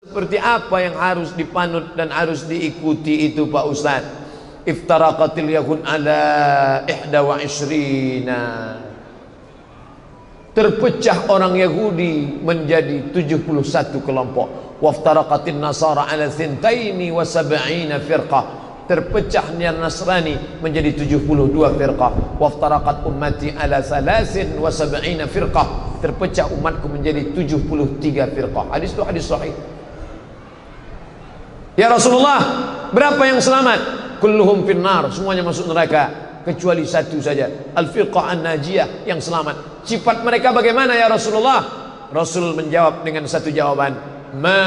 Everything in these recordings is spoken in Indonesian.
Seperti apa yang harus dipanut dan harus diikuti itu Pak Ustaz? Iftaraqatil yahud ala 21. Terpecah orang Yahudi menjadi 71 kelompok. Waftaraqatin nasara ala 72 firqah. Terpecahnya Nasrani menjadi 72 firqah. Waftaraqat ummati ala 73 firqah. Terpecah umatku menjadi 73 firqah. Hadis itu hadis sahih. Ya Rasulullah, berapa yang selamat? Kulluhum finnar, semuanya masuk neraka kecuali satu saja, al-firqah an-najiyah, yang selamat. Sifat mereka bagaimana ya Rasulullah? Rasul menjawab dengan satu jawaban, ma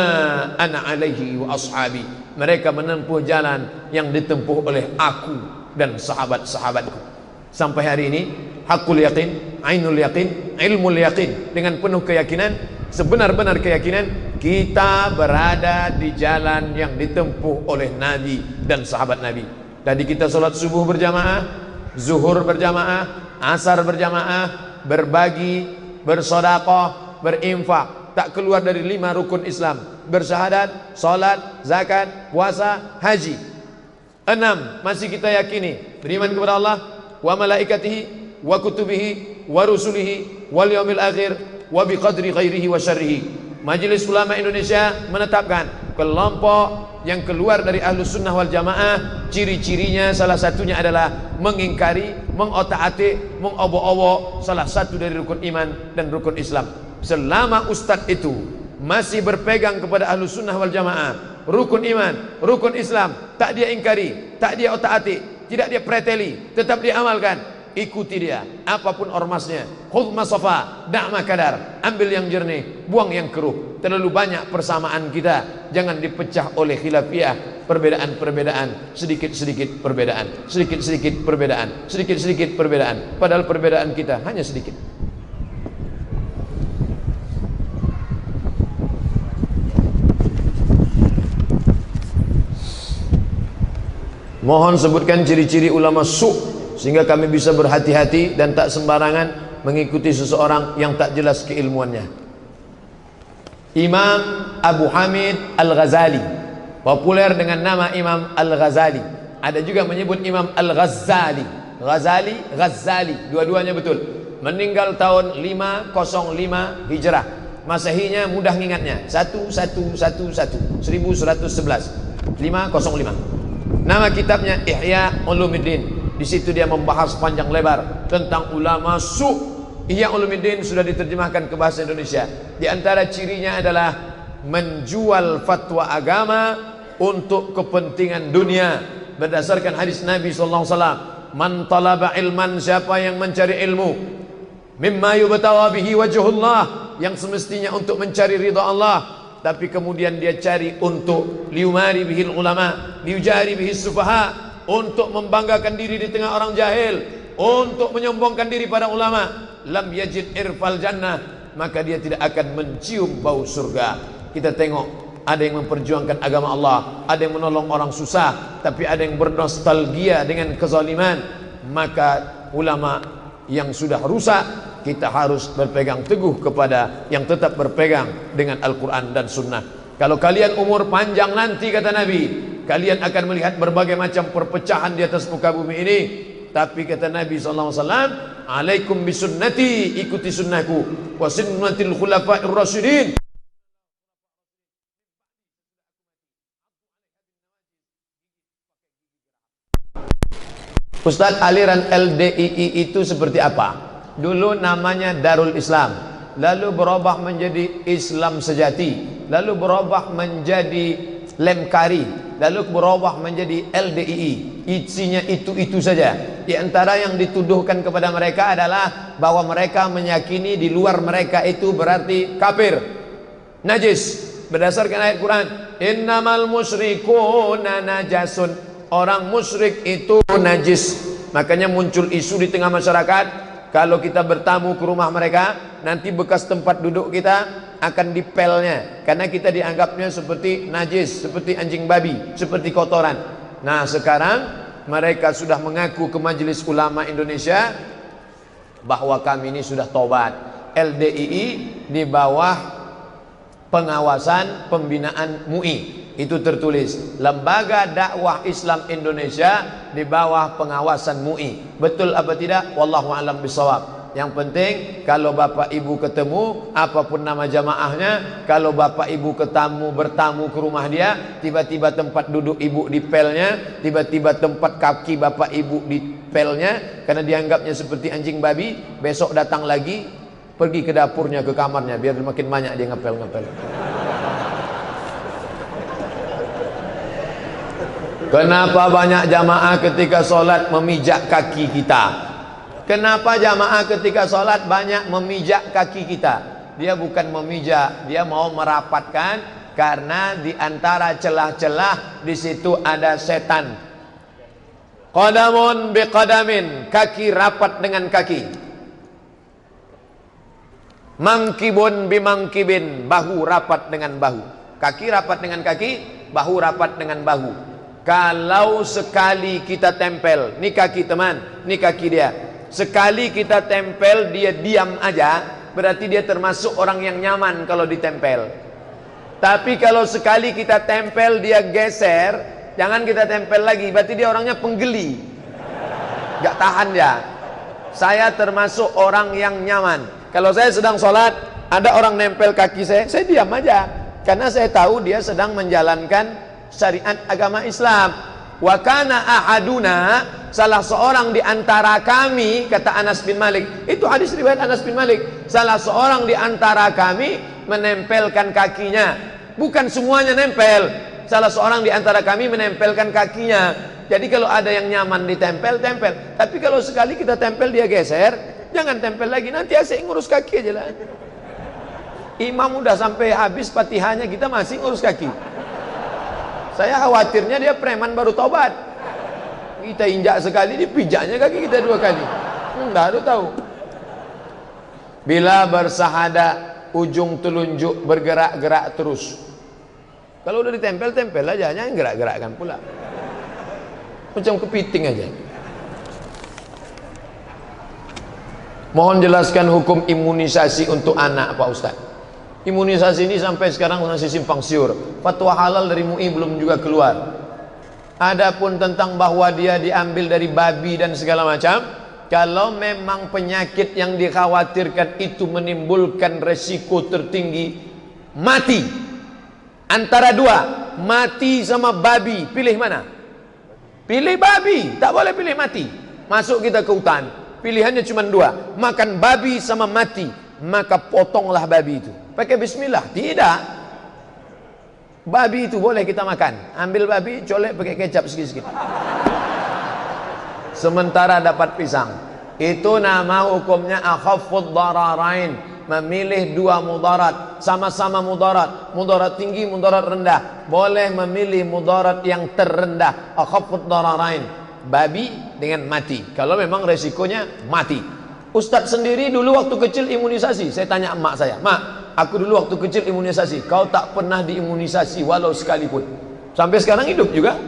ana alaihi wa ashabi. Mereka menempuh jalan yang ditempuh oleh aku dan sahabat-sahabatku. Sampai hari ini hakul yakin, ainul yakin, ilmul yakin, dengan penuh keyakinan, sebenar-benar keyakinan kita berada di jalan yang ditempuh oleh Nabi dan sahabat Nabi. Tadi kita sholat subuh berjamaah, zuhur berjamaah, asar berjamaah, berbagi, bersedekah, berinfak, tak keluar dari 5 rukun Islam: bersyahadat, sholat, zakat, puasa, haji. 6 masih kita yakini, beriman kepada Allah, wa malaikatihi, wa kutubihi, wa rusulihi, wal yaumil akhir, wa biqadri khairihi wa syarrihi. Majelis Ulama Indonesia menetapkan kelompok yang keluar dari Ahlus Sunnah wal Jamaah, ciri-cirinya salah satunya adalah mengingkari, mengotak-atik, mengobo-obo salah satu dari rukun iman dan rukun Islam. Selama ustadz itu masih berpegang kepada Ahlus Sunnah wal Jamaah, rukun iman, rukun Islam, tak dia ingkari, tak dia otak-atik, tidak dia preteli, tetap dia amalkan, ikuti dia apapun ormasnya. Khudh masafa, da'ma kadar, ambil yang jernih, buang yang keruh. Terlalu banyak persamaan kita, jangan dipecah oleh khilafiyah, perbedaan-perbedaan, sedikit-sedikit perbedaan, sedikit-sedikit perbedaan, sedikit-sedikit perbedaan, padahal perbedaan kita hanya sedikit. Mohon sebutkan ciri-ciri ulama su' sehingga kami bisa berhati-hati dan tak sembarangan mengikuti seseorang yang tak jelas keilmuannya. Imam Abu Hamid Al-Ghazali, populer dengan nama Imam Al-Ghazali. Ada juga menyebut Imam Al-Ghazali, Ghazali, dua-duanya betul. Meninggal tahun 505 Hijrah. Masehinya mudah ngingatnya, 1111, 505. Nama kitabnya Ihya Ulumuddin. Di situ dia membahas panjang lebar tentang ulama su'. Ihya Ulumuddin sudah diterjemahkan ke bahasa Indonesia. Di antara cirinya adalah menjual fatwa agama untuk kepentingan dunia berdasarkan hadis Nabi sallallahu alaihi wasallam, man talaba ilman, siapa yang mencari ilmu, mimma yubtawa bihi wajhullah, yang semestinya untuk mencari ridha Allah, tapi kemudian dia cari untuk liumari bihil ulama, liujari bihis sufaha, untuk membanggakan diri di tengah orang jahil, untuk menyombongkan diri pada ulama, lam yajid irfal jannah, maka dia tidak akan mencium bau surga. Kita tengok, ada yang memperjuangkan agama Allah, ada yang menolong orang susah, tapi ada yang bernostalgia dengan kezaliman. Maka ulama yang sudah rusak, kita harus berpegang teguh kepada yang tetap berpegang dengan Al-Quran dan Sunnah. Kalau kalian umur panjang nanti, kata Nabi, kalian akan melihat berbagai macam perpecahan di atas muka bumi ini. Tapi kata Nabi SAW, alaikum bisunnati, ikuti sunnahku, wa sunnatil khulafa'ir rasyidin. Ustadz, aliran LDII itu seperti apa? Dulu namanya Darul Islam, lalu berubah menjadi Islam Sejati, lalu berubah menjadi Lemkari, lalu berubah menjadi LDII. Isinya itu saja. Di antara yang dituduhkan kepada mereka adalah bahwa mereka meyakini di luar mereka itu berarti kafir, najis. Berdasarkan ayat Quran, innamal musyrikuna najasun, orang musyrik itu najis. Makanya muncul isu di tengah masyarakat, kalau kita bertamu ke rumah mereka, nanti bekas tempat duduk kita akan dipelnya, karena kita dianggapnya seperti najis, seperti anjing babi, seperti kotoran. Nah, sekarang mereka sudah mengaku ke Majelis Ulama Indonesia bahwa kami ini sudah tobat. LDII di bawah pengawasan pembinaan MUI. Itu tertulis Lembaga Dakwah Islam Indonesia di bawah pengawasan MUI. Betul apa tidak? Wallahu a'lam bishawab. Yang penting kalau bapak ibu ketemu, apapun nama jamaahnya, kalau bapak ibu bertamu ke rumah dia, tiba-tiba tempat duduk ibu di pelnya, tiba-tiba tempat kaki bapak ibu di pelnya, karena dianggapnya seperti anjing babi, besok datang lagi, pergi ke dapurnya, ke kamarnya, biar makin banyak dia ngepel-ngepel. Kenapa banyak jamaah ketika sholat memijak kaki kita? Kenapa jamaah ketika sholat banyak memijak kaki kita? Dia bukan memijak, dia mau merapatkan, karena di antara celah-celah di situ ada setan. Qadamun biqadamin, kaki rapat dengan kaki. Mangkibun bimangkibin, bahu rapat dengan bahu. Kaki rapat dengan kaki, bahu rapat dengan bahu. Kalau sekali kita tempel, ini kaki teman, ini kaki dia, sekali kita tempel dia diam aja, berarti dia termasuk orang yang nyaman kalau ditempel. Tapi kalau sekali kita tempel dia geser, jangan kita tempel lagi, berarti dia orangnya penggeli, gak tahan dia. Saya termasuk orang yang nyaman. Kalau saya sedang sholat, ada orang nempel kaki saya diam aja, karena saya tahu dia sedang menjalankan syariat agama Islam. Wa kana ahaduna, salah seorang di antara kami, kata Anas bin Malik, itu hadis riwayat Anas bin Malik, salah seorang di antara kami menempelkan kakinya. Bukan semuanya nempel, salah seorang di antara kami menempelkan kakinya. Jadi kalau ada yang nyaman ditempel, tempel. Tapi kalau sekali kita tempel dia geser, jangan tempel lagi, nanti asik ngurus kaki aja lah. Imam udah sampai habis Fatihahnya, kita masih ngurus kaki. Saya khawatirnya dia preman baru tobat. Kita injak sekali, dipijaknya kaki kita 2 kali. Enggak, lu tahu. Bila bersahadat, ujung telunjuk bergerak-gerak terus. Kalau udah ditempel, tempel aja, jangan gerak-gerakkan pula. Macam kepiting aja. Mohon jelaskan hukum imunisasi untuk anak, Pak Ustaz. Imunisasi ini sampai sekarang masih simpang siur. Fatwa halal dari MUI belum juga keluar. Adapun tentang bahwa dia diambil dari babi dan segala macam, kalau memang penyakit yang dikhawatirkan itu menimbulkan resiko tertinggi mati, antara 2, mati sama babi, pilih mana? Pilih babi, tak boleh pilih mati. Masuk kita ke hutan, pilihannya cuma 2, makan babi sama mati, maka potonglah babi itu. Pakai bismillah? Tidak. Babi itu boleh kita makan. Ambil babi, colek pakai kecap sikit-sikit. Sementara dapat pisang. Itu nama hukumnya akhaffud dararain. Memilih 2 mudarat, sama-sama mudarat. Mudarat tinggi, mudarat rendah. Boleh memilih mudarat yang terendah. Akhaffud dararain. Babi dengan mati. Kalau memang resikonya mati. Ustadz sendiri dulu waktu kecil imunisasi. Saya tanya emak saya, "Mak, aku dulu waktu kecil imunisasi, kau tak pernah diimunisasi walau sekalipun." Sampai sekarang hidup juga.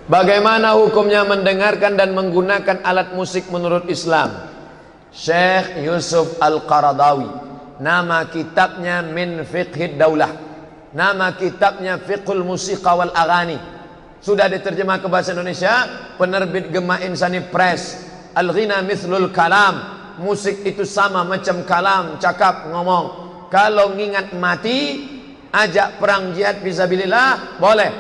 Bagaimana hukumnya mendengarkan dan menggunakan alat musik menurut Islam? Syekh Yusuf Al-Qaradawi, nama kitabnya Min Fiqhid Daulah, nama kitabnya Fiqhul Musiqa wal Aghani. Sudah diterjemah ke bahasa Indonesia, penerbit Gema Insani Press. Al-ghina mithlul kalam, musik itu sama macam kalam, cakap, ngomong. Kalau ngingat mati, ajak perang jihad fisabilillah, boleh.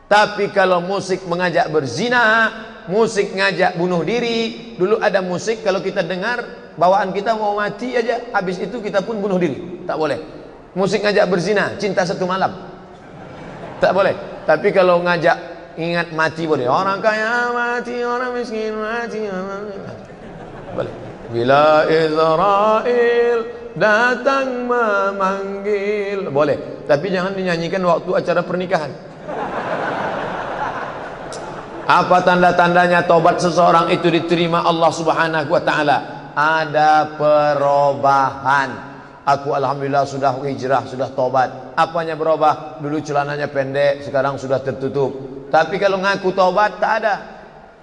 Tapi kalau musik mengajak berzina, musik ngajak bunuh diri, dulu ada musik kalau kita dengar bawaan kita mau mati aja, habis itu kita pun bunuh diri, tak boleh. Musik ngajak berzina, cinta satu malam, tak boleh. Tapi kalau ngajak ingat mati boleh. Orang kaya mati, orang miskin mati, boleh. Bila Israel datang memanggil, boleh. Tapi jangan dinyanyikan waktu acara pernikahan. Apa tanda-tandanya tobat seseorang itu diterima Allah Subhanahu wa taala? Ada perubahan. Aku alhamdulillah sudah hijrah, sudah tobat. Apanya berubah? Dulu celananya pendek, sekarang sudah tertutup. Tapi kalau ngaku tobat, tak ada.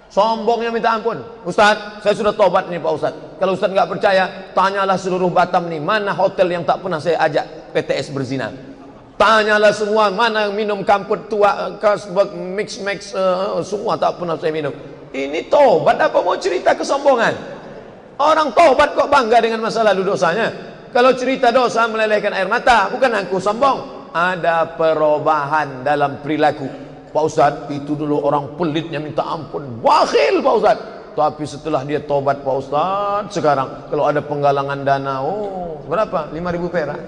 Sombongnya minta ampun. Ustaz, saya sudah tobat nih Pak Ustaz. Kalau Ustaz nggak percaya, tanyalah seluruh Batam nih, mana hotel yang tak pernah saya ajak PTS berzina. Tanyalah semua, mana yang minum kamput tua, Carlsberg, mix, semua tak pernah saya minum. Ini tobat apa mau cerita kesombongan? Orang tobat kok bangga dengan masa lalu dosanya. Kalau cerita dosa melelehkan air mata, bukan aku sombong. Ada perubahan dalam perilaku. Pak Ustadz, itu dulu orang pelitnya minta ampun, bakhil Pak Ustadz. Tapi setelah dia tobat Pak Ustadz, sekarang kalau ada penggalangan dana, oh berapa? 5.000 perak.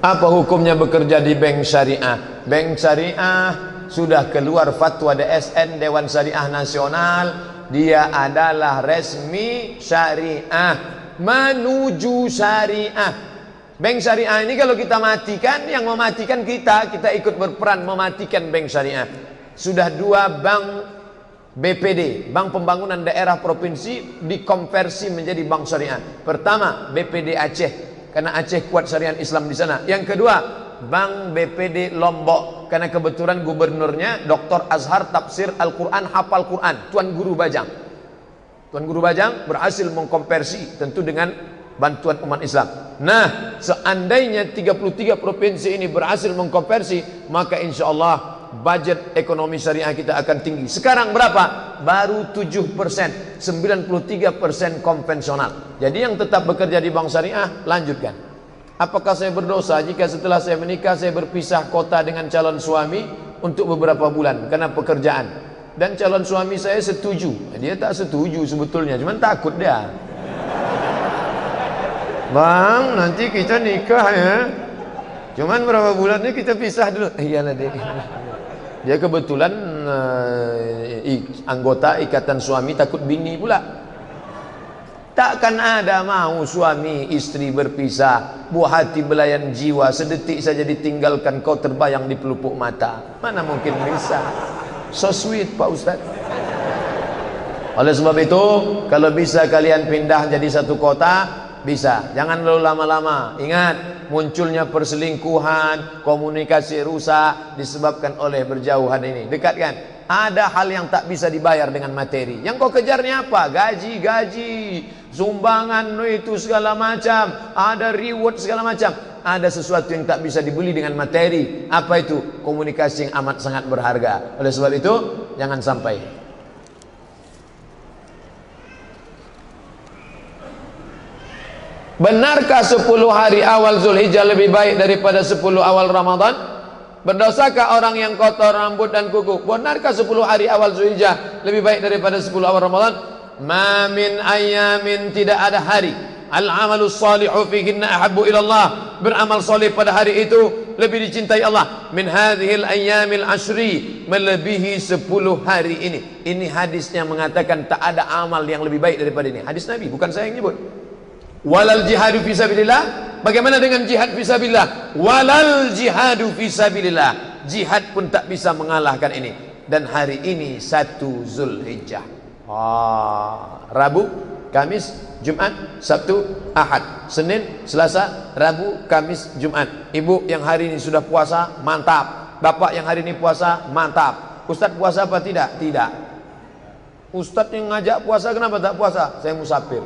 Apa hukumnya bekerja di bank syariah? Bank syariah sudah keluar fatwa DSN, Dewan Syariah Nasional. Dia adalah resmi syariah, menuju syariah. Bank syariah ini kalau kita matikan, yang mematikan kita ikut berperan mematikan bank syariah. Sudah 2 bank BPD, Bank Pembangunan Daerah Provinsi, dikonversi menjadi bank syariah. Pertama, BPD Aceh, karena Aceh kuat syariat Islam di sana. Yang kedua, Bank BPD Lombok, karena kebetulan gubernurnya Dr. Azhar Tafsir Al-Quran, hafal Quran, Tuan Guru Bajang. Tuan Guru Bajang berhasil mengkonversi, tentu dengan bantuan umat Islam. Nah, seandainya 33 provinsi ini berhasil mengkonversi, maka insya Allah budget ekonomi syariah kita akan tinggi. Sekarang berapa? Baru 7%, 93% konvensional. Jadi yang tetap bekerja di bank syariah, lanjutkan. Apakah saya berdosa jika setelah saya menikah saya berpisah kota dengan calon suami untuk beberapa bulan karena pekerjaan? Dan calon suami saya setuju. Dia tak setuju sebetulnya, cuman takut dia. Bang, nanti kita nikah ya. Cuman berapa bulannya kita pisah dulu. Iyalah deh. Dia kebetulan anggota ikatan suami takut bini pula. Takkan ada mau suami istri berpisah, buah hati belayan jiwa, sedetik saja ditinggalkan kau terbayang di pelupuk mata. Mana mungkin bisa. So sweet Pak Ustaz. Oleh sebab itu, kalau bisa kalian pindah jadi satu kota, bisa, jangan terlalu lama-lama. Ingat, munculnya perselingkuhan, komunikasi rusak disebabkan oleh berjauhan ini. Dekatkan. Ada hal yang tak bisa dibayar dengan materi. Yang kau kejarnya apa? Gaji, sumbangan itu segala macam, ada reward segala macam. Ada sesuatu yang tak bisa dibeli dengan materi. Apa itu? Komunikasi yang amat sangat berharga. Oleh sebab itu, jangan sampai. Benarkah 10 hari awal Zulhijjah lebih baik daripada 10 awal Ramadan? Berdosakah orang yang kotor rambut dan kuku? Benarkah 10 hari awal Zulhijjah lebih baik daripada 10 awal Ramadan? Ma min ayamin, tidak ada hari. Al-amalus salihu fihinna ahabbu ilallah. Beramal soleh pada hari itu lebih dicintai Allah. Min hadhil ayyamil ashri, melebihi 10 hari ini. Ini hadisnya mengatakan tak ada amal yang lebih baik daripada ini. Hadis Nabi, bukan saya yang nyebut. Walal jihadu fisabilillah. Bagaimana dengan jihad fisabilillah? Walal jihadu fisabilillah. Jihad pun tak bisa mengalahkan ini. Dan hari ini 1 Zulhijjah. Rabu, Kamis, Jumat, Sabtu, Ahad, Senin, Selasa, Rabu, Kamis, Jumat. Ibu yang hari ini sudah puasa, mantap. Bapak yang hari ini puasa, mantap. Ustadz puasa apa tidak? Tidak. Ustadz yang ngajak puasa, kenapa tak puasa? Saya musafir.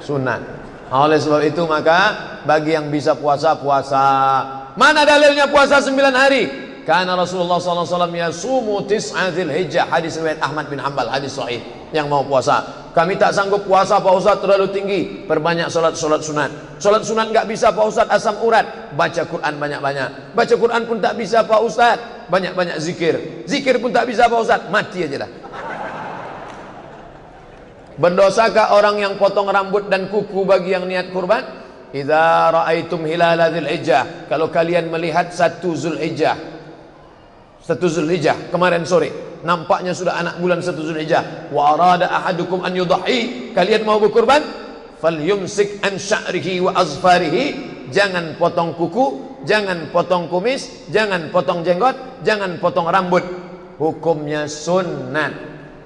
Sunat. Oleh sebab itu maka bagi yang bisa puasa, puasa. Mana dalilnya puasa 9 hari? Karena Rasulullah SAW yasumu tis'a Dzulhijjah. Hadis riwayat Ahmad bin Hanbal, hadis sahih. Yang mau puasa, kami tak sanggup puasa Pak Ustaz, terlalu tinggi. Perbanyak solat sunat. Solat sunat nggak bisa Pak Ustaz, asam urat. Baca Quran banyak-banyak. Baca Quran pun tak bisa Pak Ustaz, banyak-banyak zikir. Zikir pun tak bisa Pak Ustaz, mati aja dah. Berdosakah orang yang potong rambut dan kuku bagi yang niat kurban? Idza ra'aitum hilala Dzulhijjah, kalau kalian melihat 1 Zulhijjah. 1 Zulhijjah kemarin sore, nampaknya sudah anak bulan 1 Zulhijjah. Wa arada ahadukum an yudhi, kalian mau berkurban? Falyumsik an sya'rihi wa azfarihi, jangan potong kuku, jangan potong kumis, jangan potong jenggot, jangan potong rambut. Hukumnya sunat.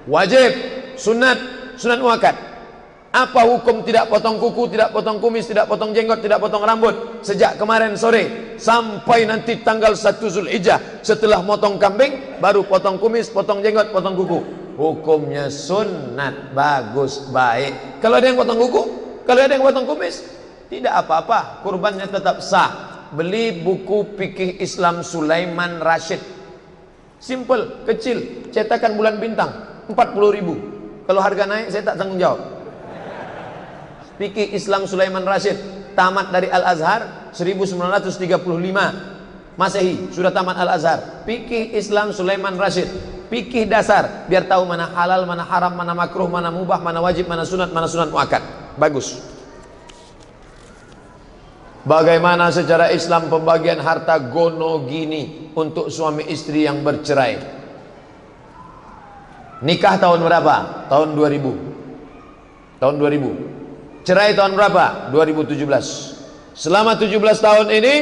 Wajib, sunat, sunat muakkad. Apa hukum tidak potong kuku, tidak potong kumis, tidak potong jenggot, tidak potong rambut sejak kemarin sore sampai nanti tanggal 1 Zulhijjah? Setelah motong kambing baru potong kumis, potong jenggot, potong kuku. Hukumnya sunat, bagus, baik. Kalau ada yang potong kuku, kalau ada yang potong kumis, tidak apa-apa, kurbannya tetap sah. Beli buku Fikih Islam Sulaiman Rasyid, simple, kecil, cetakan bulan bintang, 40.000. Kalau harga naik saya tak tanggung jawab. Fikih Islam Sulaiman Rasyid, tamat dari Al-Azhar 1935 Masehi, sudah tamat Al-Azhar. Fikih Islam Sulaiman Rasyid, fikih dasar, biar tahu mana halal, mana haram, mana makruh, mana mubah, mana wajib, mana sunat muakkad. Bagus. Bagaimana secara Islam pembagian harta gonogini untuk suami istri yang bercerai? Nikah tahun berapa? Tahun 2000. Tahun 2000. Cerai tahun berapa? 2017. Selama 17 tahun ini,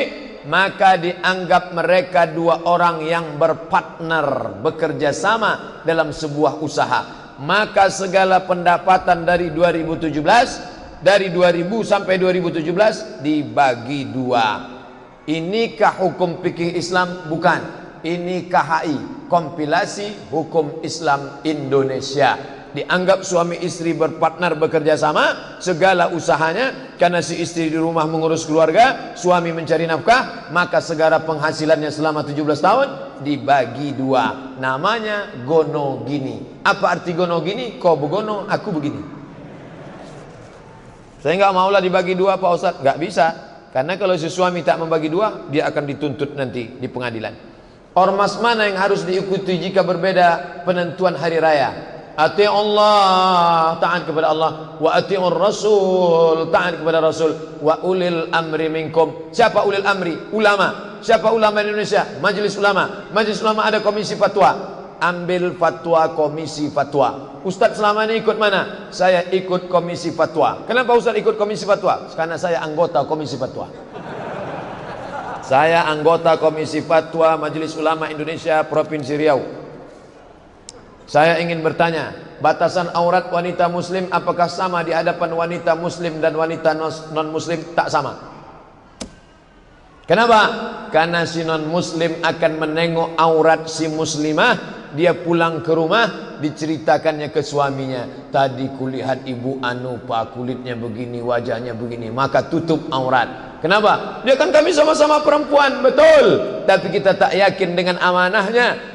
maka dianggap mereka dua orang yang berpartner, bekerja sama dalam sebuah usaha. Maka segala pendapatan dari 2017, dari 2000 sampai 2017 dibagi dua. Inikah hukum fikih Islam? Bukan. Ini KHI, kompilasi hukum Islam Indonesia. Dianggap suami istri berpartner, bekerja sama segala usahanya, karena si istri di rumah mengurus keluarga, suami mencari nafkah, maka segala penghasilannya selama 17 tahun dibagi dua. Namanya gonogini. Apa arti gonogini? Kau begono, aku begini. Saya nggak maulah dibagi dua Pak Ustadz. Nggak bisa, karena kalau si suami tak membagi dua, dia akan dituntut nanti di pengadilan. Ormas mana yang harus diikuti jika berbeda penentuan hari raya? Ati Allah, taat kepada Allah, wa atiur Rasul, taat kepada Rasul, wa ulil amri minkum. Siapa ulil amri? Ulama. Siapa ulama di Indonesia? Majelis Ulama. Majelis Ulama ada komisi fatwa. Ambil fatwa komisi fatwa. Ustadz selama ini ikut mana? Saya ikut komisi fatwa. Kenapa Ustadz ikut komisi fatwa? Karena saya anggota komisi fatwa. Saya anggota komisi fatwa Majelis Ulama Indonesia Provinsi Riau. Saya ingin bertanya, batasan aurat wanita muslim apakah sama di hadapan wanita muslim dan wanita non muslim? Tak sama. Kenapa? Karena si non muslim akan menengok aurat si muslimah, dia pulang ke rumah diceritakannya ke suaminya, tadi kulihat ibu anu pak, kulitnya begini, wajahnya begini, maka tutup aurat. Kenapa? Dia kan kami sama-sama perempuan, betul, tapi kita tak yakin dengan amanahnya.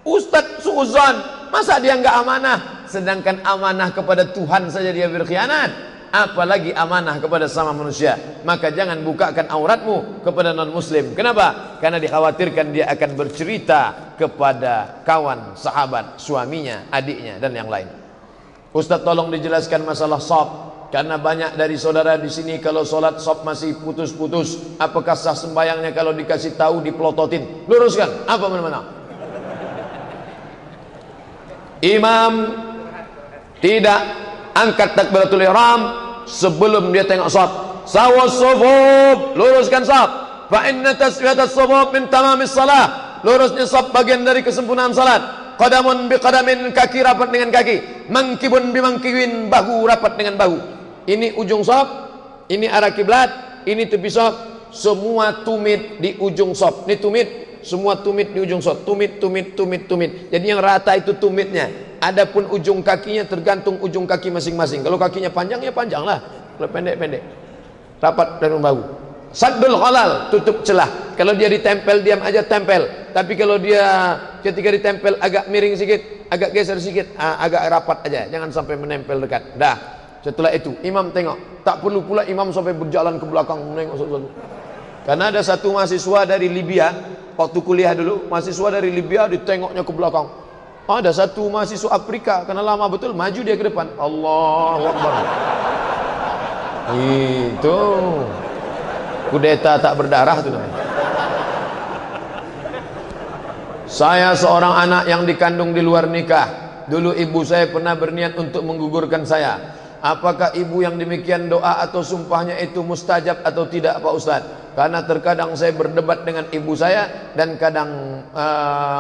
Ustadz suuzon, masa dia enggak amanah? Sedangkan amanah kepada Tuhan saja dia berkhianat, apalagi amanah kepada sama manusia. Maka jangan bukakan auratmu kepada non muslim. Kenapa? Karena dikhawatirkan dia akan bercerita kepada kawan, sahabat, suaminya, adiknya dan yang lain. Ustadz tolong dijelaskan masalah shop, karena banyak dari saudara di sini kalau sholat shop masih putus-putus. Apakah sah sembayangnya kalau dikasih tahu dipelototin? Luruskan, apa mana-mana? Imam tidak angkat takbiratul ihram sebelum dia tengok shaf. Sawas sufuf, luruskan shaf. Fa inna taswiyatas sufuf min tamamis salah. Lurusnya shaf bagian dari kesempurnaan salat. Qadamun bi qadamin, kaki rapat dengan kaki. Mangkibun bi mangkibin, bahu rapat dengan bahu. Ini ujung shaf, ini arah kiblat, ini tepi shaf. Semua tumit di ujung shaf. Ini tumit. Semua tumit di ujung shaf, tumit. Jadi yang rata itu tumitnya. Adapun ujung kakinya tergantung ujung kaki masing-masing. Kalau kakinya panjang ya panjang lah, kalau pendek. Rapat dan bahu. Saddul khalal, tutup celah. Kalau dia ditempel, diam aja tempel. Tapi kalau dia ketika ditempel agak miring sedikit, agak geser sedikit, agak rapat aja. Jangan sampai menempel dekat. Dah. Setelah itu imam tengok. Tak perlu pula imam sampai berjalan ke belakang menengok sesuatu. Karena ada satu mahasiswa dari Libya, waktu kuliah dulu, mahasiswa dari Libya ditengoknya ke belakang. Ada satu mahasiswa Afrika, karena lama betul, maju dia ke depan. Allahu Akbar. Itu kudeta tak berdarah itu namanya. Saya seorang anak yang dikandung di luar nikah. Dulu ibu saya pernah berniat untuk menggugurkan saya. Apakah ibu yang demikian doa atau sumpahnya itu mustajab atau tidak Pak Ustadz? Karena terkadang saya berdebat dengan ibu saya dan kadang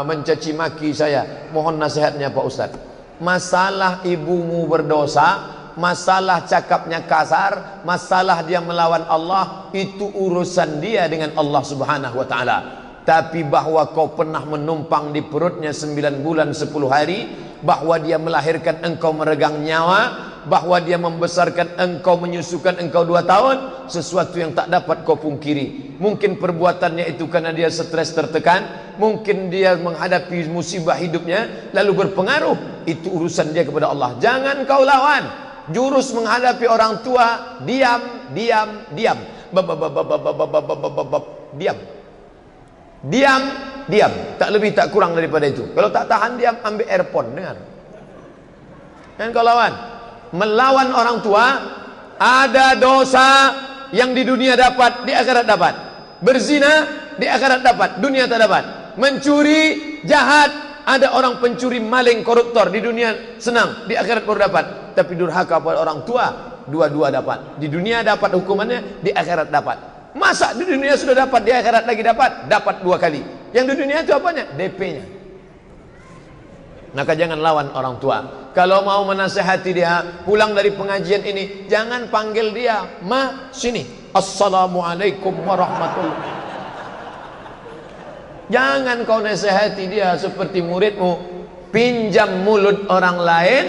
mencaci maki saya. Mohon nasihatnya Pak Ustadz. Masalah ibumu berdosa masalah cakapnya kasar, masalah dia melawan Allah, itu urusan dia dengan Allah Subhanahu wa taala. Tapi bahwa kau pernah menumpang di perutnya 9 bulan 10 hari, bahwa dia melahirkan engkau meregang nyawa, bahwa dia membesarkan engkau, menyusukan engkau 2 tahun, sesuatu yang tak dapat kau pungkiri. Mungkin perbuatannya itu karena dia stres tertekan, mungkin dia menghadapi musibah hidupnya lalu berpengaruh, itu urusan dia kepada Allah. Jangan kau lawan. Jurus menghadapi orang tua, diam, diam, diam. Diam. Diam, diam. Tak lebih tak kurang daripada itu. Kalau tak tahan diam, ambil earphone, dengar. Dan kau lawan. Melawan orang tua, ada dosa yang di dunia dapat, di akhirat dapat. Berzina, di akhirat dapat, dunia tak dapat. Mencuri, jahat, ada orang pencuri, maling, koruptor, di dunia senang, di akhirat baru dapat. Tapi durhaka pada orang tua, dua-dua dapat. Di dunia dapat hukumannya, di akhirat dapat. Masa di dunia sudah dapat, di akhirat lagi dapat? Dapat 2 kali. Yang di dunia itu apanya? DP-nya. Maka jangan lawan orang tua. Kalau mau menasehati dia, pulang dari pengajian ini, jangan panggil dia, "Ma, sini. Assalamualaikum warahmatullahi." Jangan kau nasihati dia seperti muridmu. Pinjam mulut orang lain,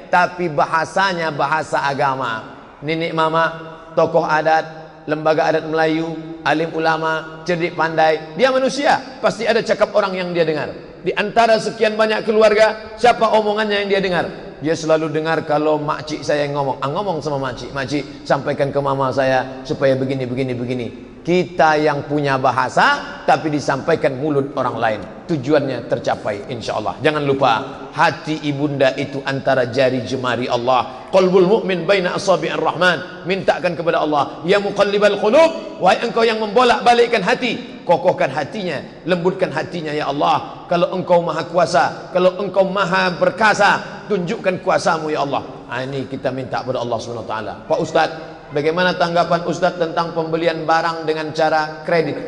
tapi bahasanya bahasa agama. Nenek mama, tokoh adat, lembaga adat Melayu, alim ulama, cerdik pandai, dia manusia, pasti ada cakap orang yang dia dengar. Di antara sekian banyak keluarga, siapa omongannya yang dia dengar? Dia selalu dengar kalau makcik saya yang ngomong. Ngomong sama makcik, "Makcik, sampaikan ke mama saya supaya begini, begini, begini." Kita yang punya bahasa, tapi disampaikan mulut orang lain, tujuannya tercapai insyaallah. Jangan lupa, hati ibunda itu antara jari jemari Allah. Qalbul mu'min baina asabi'ir rahman. Mintakan kepada Allah, "Ya muqallibal qulub," wahai engkau yang membolak-balikkan hati, kokohkan hatinya, lembutkan hatinya ya Allah. Kalau engkau maha kuasa, kalau engkau maha perkasa, tunjukkan kuasamu ya Allah. Ini kita minta kepada Allah Subhanahu wa taala. Pak Ustaz, bagaimana tanggapan Ustaz tentang pembelian barang dengan cara kredit?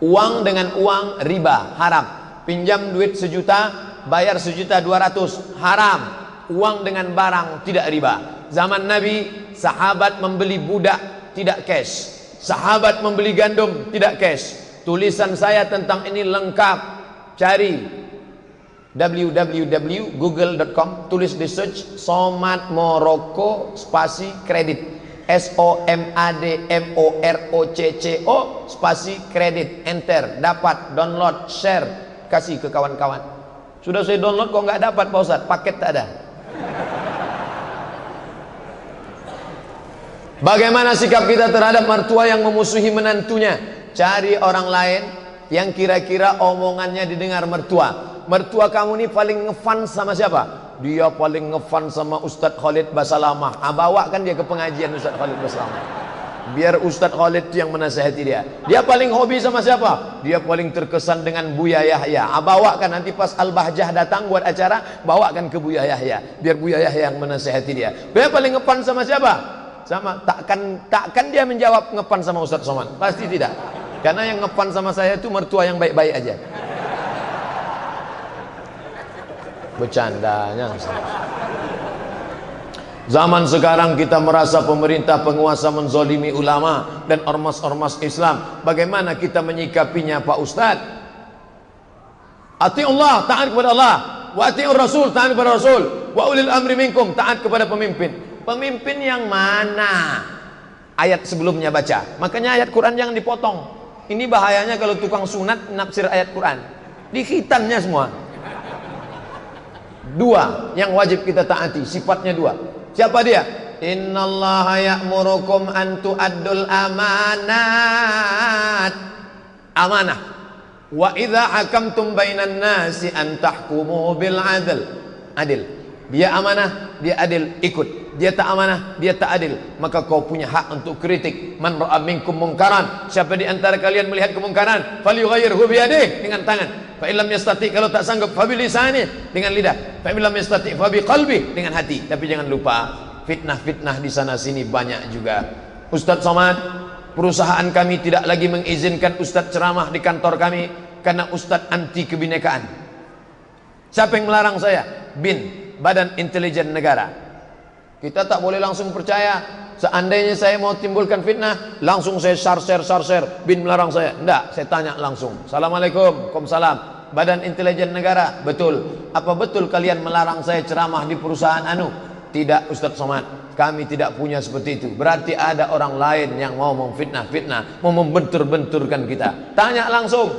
Uang dengan uang riba, haram. Pinjam duit 1 juta, bayar 1.200.000, haram. Uang dengan barang tidak riba. Zaman Nabi, sahabat membeli budak tidak cash, sahabat membeli gandum tidak cash. Tulisan saya tentang ini lengkap. Cari www.google.com, tulis di search Somad Morocco spasi kredit, SOMADMOROCCO spasi kredit, enter, dapat, download, share, kasih ke kawan-kawan. Sudah saya download kok nggak dapat Pak Ustaz, paket tak ada. Bagaimana sikap kita terhadap mertua yang memusuhi menantunya? Cari orang lain yang kira-kira omongannya didengar mertua. Mertua kamu ini paling ngefan sama siapa? Dia paling ngefan sama Ustadz Khalid Basalamah. Bawakan dia ke pengajian Ustadz Khalid Basalamah, biar Ustadz Khalid yang menasihati dia. Dia paling hobi sama siapa? Dia paling terkesan dengan Buya Yahya. Bawakan nanti pas Al-Bahjah datang buat acara, bawakan ke Buya Yahya, biar Buya Yahya yang menasihati dia. Dia paling ngefan sama siapa? Sama, takkan dia menjawab ngefan sama Ustadz Somad, pasti tidak. Karena yang ngefan sama saya itu mertua yang baik-baik aja. Bercandanya. Zaman sekarang kita merasa pemerintah penguasa menzolimi ulama dan ormas-ormas Islam. Bagaimana kita menyikapinya Pak Ustadz? Atiullah, taat kepada Allah. Wa atiur Rasul, taat kepada Rasul. Wa ulil amri minkum, taat kepada pemimpin. Pemimpin yang mana? Ayat sebelumnya baca. Makanya ayat Quran jangan dipotong. Ini bahayanya kalau tukang sunat nafsir ayat Quran. Dikhitannya semua. 2 yang wajib kita taati, sifatnya 2. Siapa dia? Innallaha ya'murukum an tu'addul amanat. Amanah. Wa idza hakamtum bainan nasi an tahkumu bil adl. Adil. Dia amanah, dia adil, ikut. Dia tak amanah, dia tak adil, maka kau punya hak untuk kritik. Man ra'a minkum munkaran, siapa di antara kalian melihat kemungkaran, falyughayyirhu biyadihi, dengan tangan. Fa illam yastati, kalau tak sanggup, fa bilisanihi, dengan lidah. Fa illam yastati, fa biqalbi, dengan hati. Tapi jangan lupa, fitnah-fitnah di sana sini banyak juga. Ustaz Somad, perusahaan kami tidak lagi mengizinkan Ustaz ceramah di kantor kami karena Ustaz anti kebinekaan. Siapa yang melarang saya? BIN, Badan Intelijen Negara. Kita tak boleh langsung percaya. Seandainya saya mau timbulkan fitnah, langsung saya share, bin melarang saya. Enggak, saya tanya langsung. Assalamualaikum, waalaikumsalam. Badan Intelijen Negara, betul. Apa betul kalian melarang saya ceramah di perusahaan anu? Tidak, Ustaz Somad. Kami tidak punya seperti itu. Berarti ada orang lain yang mau memfitnah-fitnah, mau membentur-benturkan kita. Tanya langsung.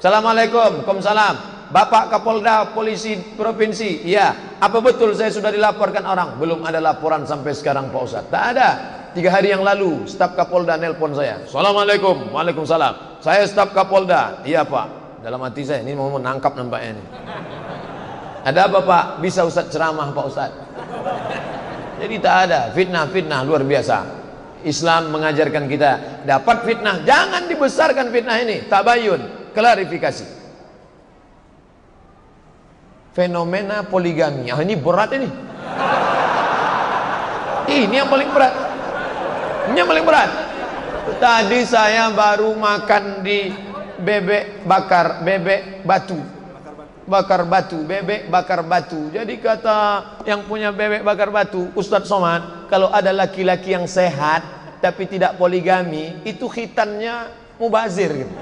Assalamualaikum, waalaikumsalam. Bapak Kapolda Polisi Provinsi, iya. Apa betul saya sudah dilaporkan orang? Belum ada laporan sampai sekarang Pak Ustaz. Tak ada. 3 hari yang lalu staf Kapolda nelpon saya. Assalamualaikum, waalaikumsalam. Saya staf Kapolda. Iya Pak. Dalam hati saya ini mau menangkap nampaknya ini. Ada apa Pak? Bisa Ustaz ceramah Pak Ustaz? Jadi tak ada fitnah-fitnah luar biasa. Islam mengajarkan kita dapat fitnah, jangan dibesarkan fitnah ini. Tabayun, klarifikasi. Fenomena poligami, ini berat ini. Ini yang paling berat. Ini yang paling berat. Tadi saya baru makan di bebek bakar, bebek batu. Bakar batu, bebek bakar batu. Jadi kata yang punya bebek bakar batu, Ustadz Somad, kalau ada laki-laki yang sehat tapi tidak poligami, itu khitannya mubazir gitu.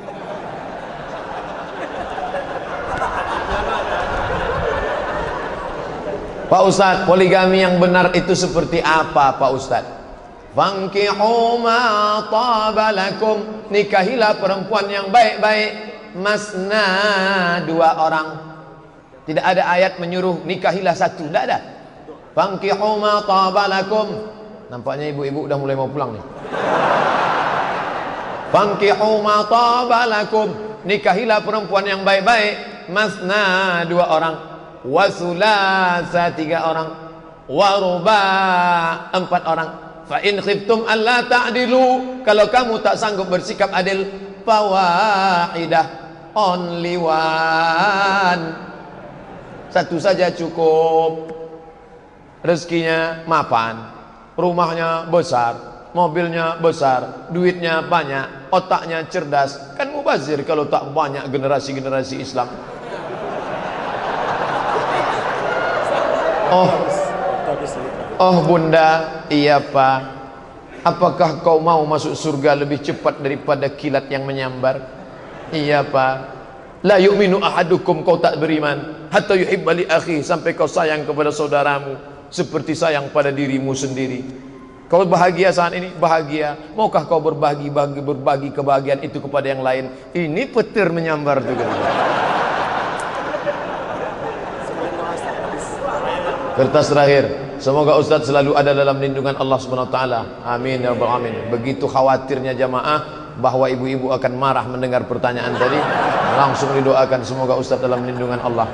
Pak Ustadz, poligami yang benar itu seperti apa Pak Ustadz? Fankihu ma taba lakum, nikahilah perempuan yang baik-baik, masna, 2 orang. Tidak ada ayat menyuruh nikahilah 1, tidak ada. Fankihu ma taba lakum. Nampaknya ibu-ibu udah mulai mau pulang nih. Fankihu ma taba lakum, nikahilah perempuan yang baik-baik, masna, 2 orang. Wasulasa, 3 orang. Waruba, 4 orang. Fa in khiftum alla ta'dilu, kalau kamu tak sanggup bersikap adil, fawahidah, only one, 1 saja cukup. Rezekinya mapan, rumahnya besar, mobilnya besar, duitnya banyak, otaknya cerdas. Kan mubazir kalau tak banyak generasi-generasi Islam. Oh bunda, iya Pak. Apakah kau mau masuk surga lebih cepat daripada kilat yang menyambar? Iya Pak. La yu'minu ahadukum, kau tak beriman hatta yuhibba li akhi, sampai kau sayang kepada saudaramu seperti sayang pada dirimu sendiri. Kau bahagia saat ini? Bahagia. Maukah kau berbagi kebahagiaan itu kepada yang lain? Ini petir menyambar juga. Kertas terakhir. Semoga Ustadz selalu ada dalam lindungan Allah Subhanahu wa taala. Amin ya rabbal alamin. Begitu khawatirnya jamaah bahwa ibu-ibu akan marah mendengar pertanyaan tadi, langsung didoakan semoga Ustadz dalam lindungan Allah.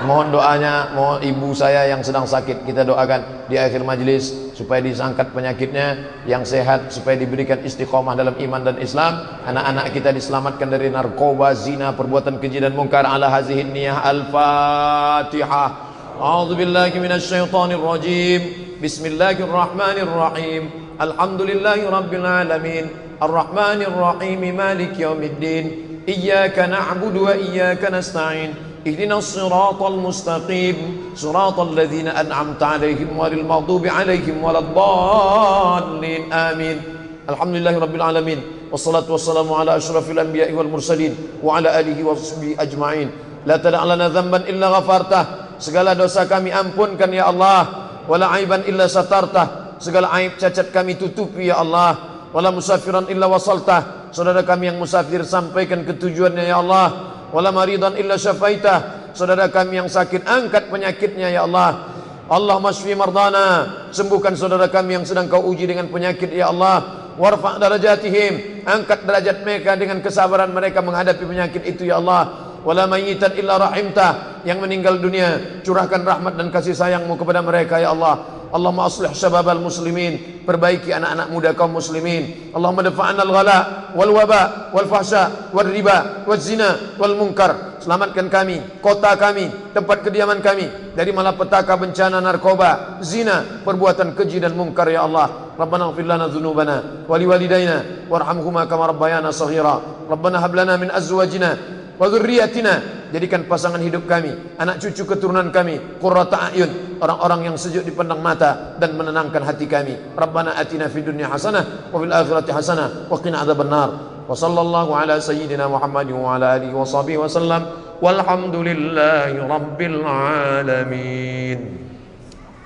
Mohon doanya, mohon ibu saya yang sedang sakit, kita doakan di akhir majelis supaya disangkat penyakitnya, yang sehat supaya diberikan istiqomah dalam iman dan Islam, anak-anak kita diselamatkan dari narkoba, zina, perbuatan keji dan mungkar. Ala hazihin niyah. Al-Fatihah. A'udzu billahi minasy syaithanir rajim. Bismillahirrahmanirrahim. Alhamdulillahi rabbil alamin. Arrahmanir rahim. Maliki yaumiddin. Iyyaka na'budu wa iyyaka nasta'in. Ihdinas siratal mustaqim. Siratal ladzina an'amta 'alaihim ghairil maghdubi 'alaihim waladdallin. Amin. Alhamdulillahi rabbil alamin. Wassalatu wassalamu ala asyrafil anbiya'i wal mursalin wa ala alihi wa sahbihi ajma'in. La tada' lana dhanban illa ghafartah. Segala dosa kami ampunkan ya Allah. Wala aiban illa satartah. Segala aib cacat kami tutupi ya Allah. Wala musafiran illa wasaltah. Saudara kami yang musafir sampaikan ke tujuannya ya Allah. Wala maridan illa syafaitah. Saudara kami yang sakit angkat penyakitnya ya Allah. Allahumma shfi mardana, sembuhkan saudara kami yang sedang kau uji dengan penyakit ya Allah. Warfa' darajatihim, angkat derajat mereka dengan kesabaran mereka menghadapi penyakit itu ya Allah. Wala mayyitan illa rahimtah, yang meninggal dunia curahkan rahmat dan kasih sayangmu kepada mereka ya Allah. Allahumma aslih syababal muslimin, perbaiki anak-anak muda kaum muslimin. Allahumma dafa'na al-ghala wal waba wal fahsya wal riba wal zina wal munkar. Selamatkan kami, kota kami, tempat kediaman kami dari malapetaka, bencana, narkoba, zina, perbuatan keji dan munkar ya Allah. Rabbana ighfir lana dzunubana wa liwalidayna warhamhuma kama rabbayana shaghira. Rabbana hab lana min azwajina wa dhurriyyatina jadikan pasangan hidup kami, anak cucu keturunan kami qurrata a'yun, orang-orang yang sejuk dipandang mata dan menenangkan hati kami. Rabbana atina fid dunya hasanah wa fil akhirati hasanah wa qina adzabannar. Wa sallallahu ala sayyidina Muhammadin wa ala alihi wa sahbihi wa sallam. Walhamdulillahi rabbil alamin.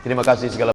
Terima kasih segala